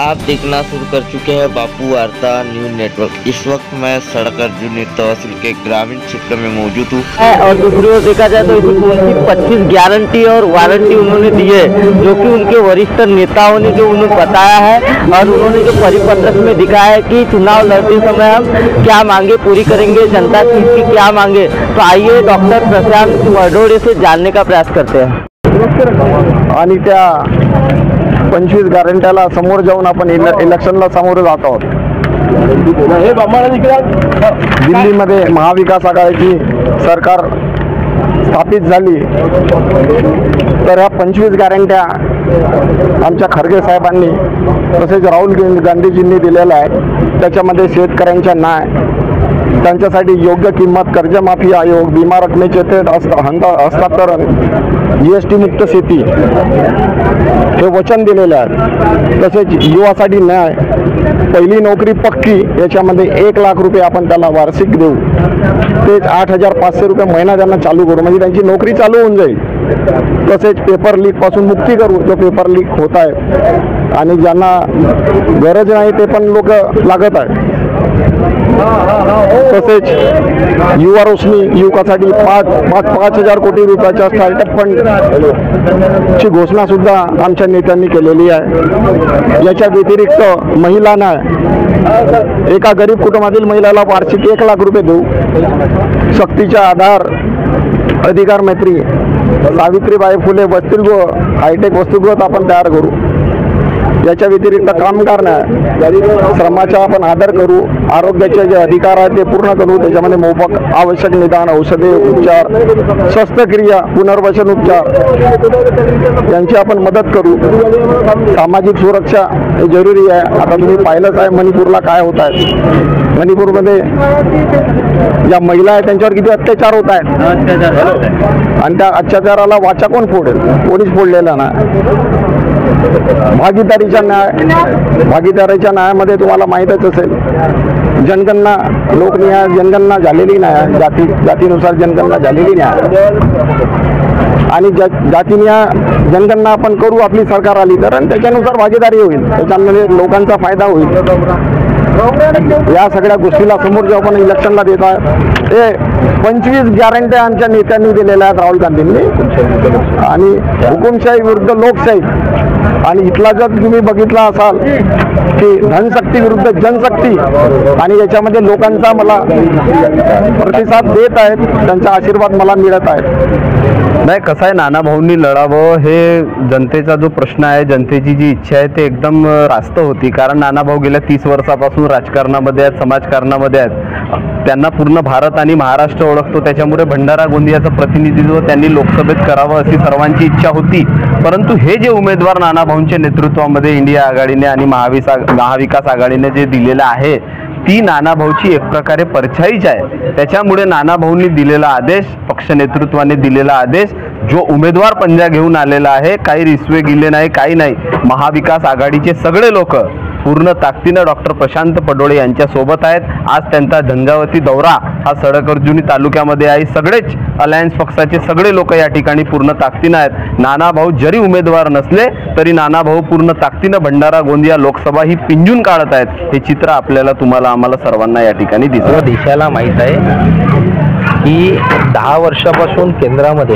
आप देखना शुरू कर चुके हैं बापू वार्ता न्यूज नेटवर्क। इस वक्त मैं सड़क अर्जुनी तहसील के ग्रामीण क्षेत्र में मौजूद हूँ और दूसरी ओर देखा जाए तो उनकी 25 गारंटी और वारंटी उन्होंने दी है, जो कि उनके वरिष्ठ नेताओं ने जो उन्हें बताया है और उन्होंने जो परिपत्रक में दिखाया है कि चुनाव लड़ते समय हम क्या मांगे पूरी करेंगे, जनता की इसकी क्या मांगे। तो आइए डॉक्टर प्रशांत वडोरे से जानने का प्रयास करते हैं। आणि त्या 25 गॅरंट्याला समोर जाऊन आपण इलेक्शनला सामोरे जात आहोत। दिल्लीमध्ये महाविकास आघाडीची सरकार स्थापित झाली तर ह्या 25 गॅरंट्या आमच्या खरगे साहेबांनी तसेच राहुल गांधीजींनी दिलेल्या आहेत। त्याच्यामध्ये शेतकऱ्यांच्या न्याय, त्यांच्यासाठी योग्य किंमत, कर्जमाफी आयोग, विमा रकमेचे थेट हस्तांतरण, GST मुक्त शेती हे वचन दिलेले आहे। तसेच युवासाठी न्याय, पहिली नोकरी पक्की, याच्यामध्ये 1 लाख रुपये आपण त्याला वार्षिक देऊ, तेच 8,500 रुपये महिना त्यांना चालू करू, म्हणजे त्यांची नोकरी चालू होऊन जाईल। तसेच पेपर लीक पासून मुक्ती करू, जो पेपर लीक होत आहे आणि ज्यांना गरज नाही ते पण लोक लागत आहे। तसेच युवा रोशनी युवकासाठी 5,000 कोटी रुपयाच्या स्टार्टअप फंड ची घोषणा सुद्धा आमच्या नेत्यांनी केलेली आहे। याच्या व्यतिरिक्त महिलांना, एका गरीब कुटुंबातील महिलाला वार्षिक 1 लाख रुपये देऊ। सक्तीच्या आधार अधिकार मैत्री, सावित्रीबाई फुले वसतिगृह, हायटेक वसतिगृह आपण तयार करू। याच्या व्यतिरिक्त कामगारांना श्रमाचा आपण आदर करू, आरोग्याचे जे अधिकार आहेत ते पूर्ण करू। त्याच्यामध्ये मोफत आवश्यक निदान, औषधे, उपचार, शस्त्रक्रिया, पुनर्वसन उपचार यांची आपण मदत करू। सामाजिक सुरक्षा हे जरुरी आहे। आता तुम्ही पाहिलंच आहे मणिपूरला काय होत आहे। मणिपूरमध्ये ज्या महिला आहेत त्यांच्यावर किती अत्याचार होत आहेत आणि त्या अत्याचाराला वाचा कोण फोडेल? कोणीच फोडलेला नाही। भागीदारीच्या न्यायामध्ये तुम्हाला माहीतच असेल, जनगणना, लोकनिहाय जनगणना झालेली नाही, जातीनुसार जनगणना झालेली नाही आणि जातीनिहाय जनगणना आपण करू आपली सरकार आली तर, आणि त्याच्यानुसार भागीदारी होईल, त्याच्यामध्ये लोकांचा फायदा होईल। या सगळ्या गोष्टीला समोर जेव्हा आपण इलेक्शनला देत आहे, हे 25 गॅरंट्या आमच्या नेत्यांनी दिलेल्या आहेत, राहुल गांधींनी, आणि हुकुमशाही विरुद्ध लोकशाही। आणि इथला जर तुम्ही बघितला असाल की धनशक्ती विरुद्ध जनशक्ती, आणि याच्यामध्ये लोकांचा मला प्रतिसाद देत आहेत, त्यांचा आशीर्वाद मला मिळत आहे। नाही, कसं आहे, नाना भाऊंनी लढावं हे जनतेचा जो प्रश्न आहे, जनतेची जी इच्छा आहे ते एकदम रास्त होती। कारण नाना भाऊ गेल्या 30 वर्षापासून राजकारणामध्ये आहेत, समाजकारणामध्ये आहेत, त्यांना पूर्ण भारत आणि महाराष्ट्र ओळखतो, त्याच्यामुळे भंडारा गोंदियाचं प्रतिनिधित्व त्यांनी लोकसभेत करावं अशी सर्वांची इच्छा होती। परंतु हे जे उमेदवार नाना भाऊंच्या नेतृत्वामध्ये इंडिया आघाडीने आणि महाविकास आघाडीने जे दिलेलं आहे, ती नाना भाऊची एक प्रकारे परछाईच आहे। त्याच्यामुळे नाना भाऊंनी दिलेला आदेश, पक्ष नेतृत्वाने दिलेला आदेश, जो उमेदवार पंजा घेऊन आलेला आहे, काही रिसवे गिले नाही, काही नाही, महाविकास आघाडीचे सगळे लोक पूर्ण ताकदीनं डॉक्टर प्रशांत पडोळे यांच्या सोबत आहेत। आज त्यांचा झंझावती दौरा हा सडक अर्जुनी तालुक्यामध्ये आहे। सगळेच अलायन्स पक्षाचे सगळे लोक या ठिकाणी पूर्ण ताकदीनं आहेत। नाना भाऊ जरी उमेदवार नसले तरी नाना भाऊ पूर्ण ताकदीनं भंडारा गोंदिया लोकसभा ही पिंजून काढत आहेत। हे चित्र आपल्याला, तुम्हाला, आम्हाला सर्वांना या ठिकाणी दिसतं। देशाला माहीत आहे की 10 वर्षापासून केंद्रामध्ये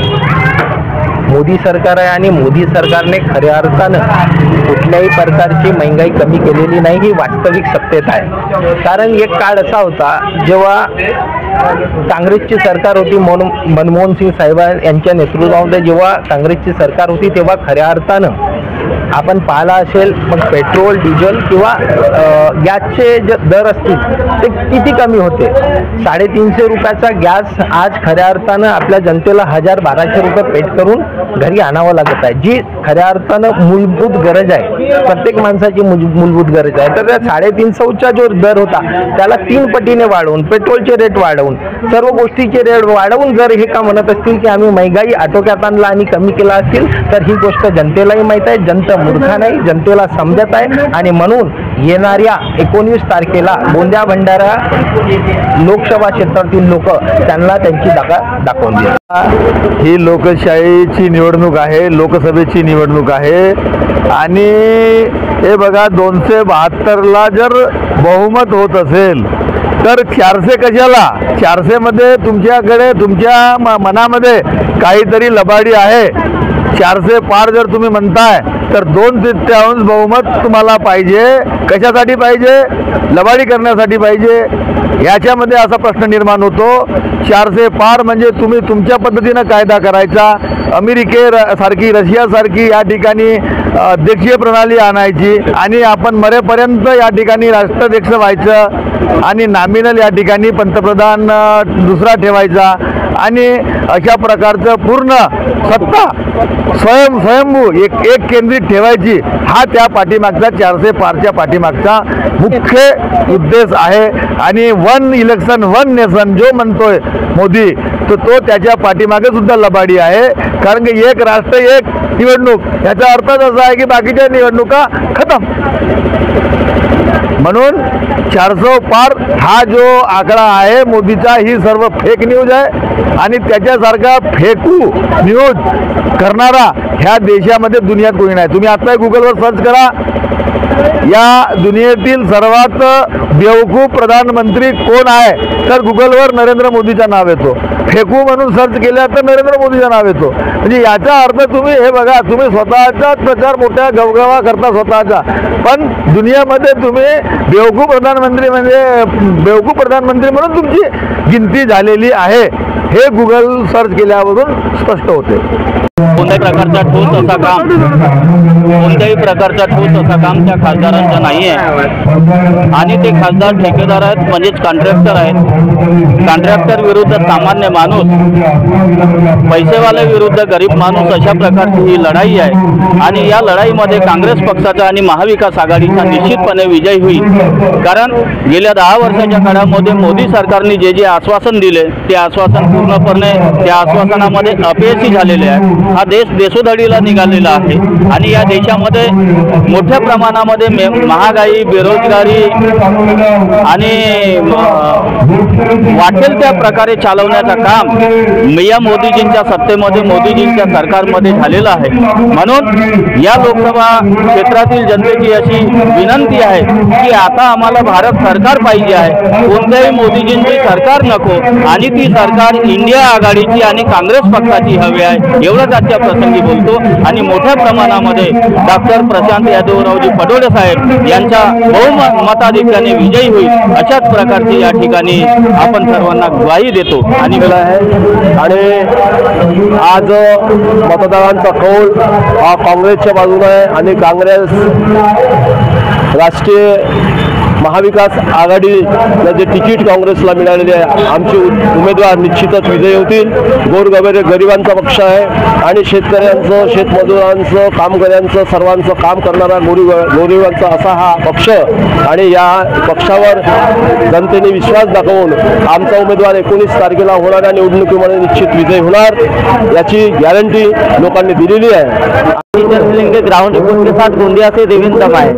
मोदी सरकार आहे आणि मोदी सरकारने खऱ्या अर्थानं कुठल्याही प्रकारची महंगाई कमी केलेली नाही, ही वास्तविक सत्यता आहे। कारण एक काळ असा होता जेव्हा काँग्रेसची सरकार होती, मनमोहन सिंग साहेब यांच्या नेतृत्वामध्ये जेव्हा काँग्रेसची सरकार होती, तेव्हा खऱ्या अर्थानं आपण पाहिला असेल, मग पेट्रोल, डिझेल किंवा गॅसचे जे दर असतील ते किती कमी होते। 350 रुपयाचा गॅस आज खऱ्या अर्थानं आपल्या जनतेला 1,000-1,200 रुपये पेट करून घरी आणावं लागत आहे, जी खऱ्या अर्थानं मूलभूत गरज आहे, प्रत्येक माणसाची मूलभूत गरज आहे। तर त्या 350चा जो दर होता त्याला 3 पटीने वाढवून, पेट्रोलचे रेट वाढवून, सर्व गोष्टीचे रेट वाढवून जर हे का म्हणत असतील की आम्ही महंगाई आटोक्यात आणला आणि कमी केला असतील, तर ही गोष्ट जनतेलाही माहीत आहे, जनता मूर्ख नाही, जनतेला समजत आहे। आणि म्हणून येणाऱ्या 19 तारखेला गोंदिया भंडारा लोकसभा क्षेत्रातील लोक त्यांना त्यांची जागा दाखवून देतात. ही लोकशाहीची निवडणूक आहे, लोकसभेची निवडणूक आहे आणि हे बघा 272ला जर बहुमत होत असेल तर 400 कशाला? 400 मध्ये तुमच्याकडे तुमच्या मनामध्ये काहीतरी लबाडी आहे. 400 पार जर तुम्ही म्हणताय तर 2/3 बहुमत तुम्हाला पाहिजे. कशासाठी पाहिजे? लबाडी करण्यासाठी पाहिजे. याच्यामध्ये असा प्रश्न निर्माण होतो. 400 पार म्हणजे तुम्ही तुमच्या पद्धतीनं कायदा करायचा. अमेरिकेसारखी, रशियासारखी या ठिकाणी अध्यक्षीय प्रणाली आणायची आणि आपण मरेपर्यंत या ठिकाणी राष्ट्राध्यक्ष व्हायचं आणि नॉमिनल या ठिकाणी पंतप्रधान दुसरा ठेवायचा आणि अशा प्रकारचं पूर्ण सत्ता स्वयंभू एक केंद्रित ठेवायची. हा त्या पाठीमागचा 400 पारच्या पाठीमागचा मुख्य उद्देश आहे. आणि वन इलेक्शन वन नेशन जो म्हणतोय मोदी तो त्याच्या पाठीमागे सुद्धा लबाडी आहे. कारण की एक राष्ट्र एक निवडणूक याचा अर्थच असा आहे की बाकीच्या निवडणुका खतम. म्हणून 400 पार हा जो आकडा आहे मोदीचा ही सर्व फेक न्यूज आहे आणि त्याच्यासारखा फेकू न्यूज करणारा ह्या देशामध्ये दुनियात कोणी नाही. तुम्ही आता गुगलवर सर्च करा, या दुनियेतील सर्वात बेवकूफ प्रधानमंत्री कोण आहे तर गुगलवर नरेंद्र मोदीचं नाव येतो. फेकू म्हणून सर्च केल्या तर नरेंद्र मोदीचं नाव येतो. म्हणजे याचा अर्थ तुम्ही हे बघा, तुम्ही स्वतःचाच प्रचार मोठ्या गवगवा करता स्वतःचा, पण दुनियामध्ये तुम्ही बेवकूफ प्रधानमंत्री म्हणून तुमची गिनती झालेली आहे. हे गुगल सर्च केल्यावरून स्पष्ट होते. कोणत्याही प्रकारचा ठोस असा काम त्या खासदारांचं नाही आहे आणि ते खासदार ठेकेदार आहेत, म्हणजेच कॉन्ट्रॅक्टर आहेत. कॉन्ट्रॅक्टर विरुद्ध सामान्य माणूस, पैसेवाले विरुद्ध गरीब माणूस, अशा प्रकारची ही लढाई आहे आणि या लढाईमध्ये काँग्रेस पक्षाचा आणि महाविकास आघाडीचा निश्चितपणे विजय होईल. कारण गेल्या 10 वर्षाच्या काळामध्ये मोदी सरकारने जे जे आश्वासन दिले ते आश्वासन पूर्णपणे त्या आश्वासनामध्ये अपयशी झालेले आहे. हा देश देशोधडीला निघालेला आहे आणि या देशामध्ये मोठ्या प्रमाणामध्ये महागाई, बेरोजगारी आणि वाटेल त्या प्रकारे चालवण्याचं काम या मोदीजींच्या सत्तेमध्ये, मोदीजींच्या सरकारमध्ये झालेलं आहे. म्हणून या लोकसभा क्षेत्रातील जनतेची अशी विनंती आहे की आता आम्हाला भारत सरकार पाहिजे आहे, कोणत्याही मोदीजींची सरकार नको आणि ती सरकार इंडिया आघाडीची आणि काँग्रेस पक्षाची हवी आहे. एवढंच आजच्या प्रसंगी बोलतो आणि मोठ्या प्रमाणामध्ये डॉक्टर प्रशांत यादवरावजी पटोले साहेब यांच्या बहुमताधिक्याने विजयी होईल अशाच प्रकारची या ठिकाणी आपण सर्वांना ग्वाही देतो. आणि आज मतदारांचा कौल हा काँग्रेसच्या बाजूने आहे आणि काँग्रेस राष्ट्रीय महाविकास आघाडीला जे तिकीट काँग्रेसला मिळालेले आहे, आमचे उमेदवार निश्चितच विजयी होतील. गरिबांचा पक्ष आहे आणि शेतकऱ्यांचं, शेतमजुरांचं, कामगारांचं, सर्वांचं काम करणारा गोरगरिबांचा असा हा पक्ष आणि या पक्षावर जनतेने विश्वास दाखवून आमचा उमेदवार 19 तारखेला होणाऱ्या निवडणुकीमध्ये निश्चित विजयी होणार याची गॅरंटी लोकांनी दिलेली आहे. ग्राउंड रिपोर्ट के साथ गोंदिया से देवेंद्र दमाए.